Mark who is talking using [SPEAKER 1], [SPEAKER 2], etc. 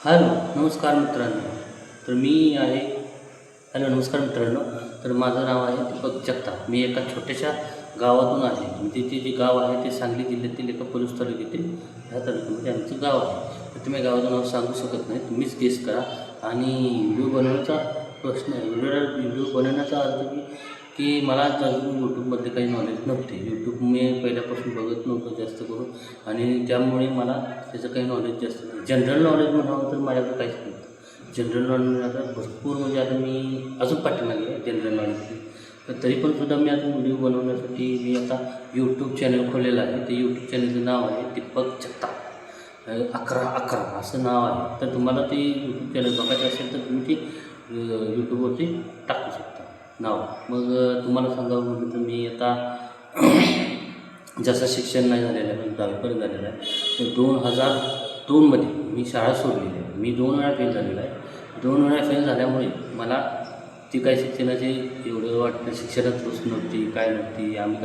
[SPEAKER 1] Hello, नमस्कार मित्रांनो. तर मी आहे हॅलो, नमस्कार मित्रांनो. तर माझं नाव आहे दीपक जगताप. मी एका छोट्याशा गावातून आहे. म्हणजे ते जे गाव आहे ते सांगली जिल्ह्यातील एका पोलीस तालुक्यातील ह्या तालुक्यामध्ये आमचं गाव आहे. तर तुम्ही गावाचं नाव सांगू शकत नाही, तुम्हीच गेस करा. आणि व्हिडिओ बनवण्याचा प्रश्न आहे, व्हिडिओ बनवण्याचा अर्थ की मला अजून यूट्यूबमध्ये काही नॉलेज नव्हते. यूट्यूब मी पहिल्यापासून बघत नव्हतो जास्त करून, आणि त्यामुळे मला त्याचं काही नॉलेज जास्त नाही. जनरल नॉलेज म्हणावं तर माझ्याकडे काहीच नव्हतं. जनरल नॉलेज आता भरपूर, म्हणजे आता मी अजून पाठीमागे आहे जनरल नॉलेजची. तर तरी पण सुद्धा मी आता व्हिडिओ बनवण्यासाठी मी आता यूट्यूब चॅनल खोललेलं आहे. ते यूट्यूब चॅनलचं नाव आहे दीपक जगताप 1111 असं नाव आहे. तर तुम्हाला ते यूट्यूब चॅनल बघायचं असेल तर तुम्ही ते यूट्यूबवरती टाकू शकता नाव. मग तुम्हाला सांगावं म्हटलं तर मी आता जसं शिक्षण नाही झालेलं आहे, पण 10वीपर्यंत झालेलं आहे. तर 2002मध्ये मी शाळा सोडलेली आहे. मी 2 वेळा फेल झालेला आहे. 2 वेळा फेल झाल्यामुळे मला ती काही शिक्षणाची एवढं वाटतं, शिक्षणात रुच नव्हती, काय नव्हती. आम्ही काय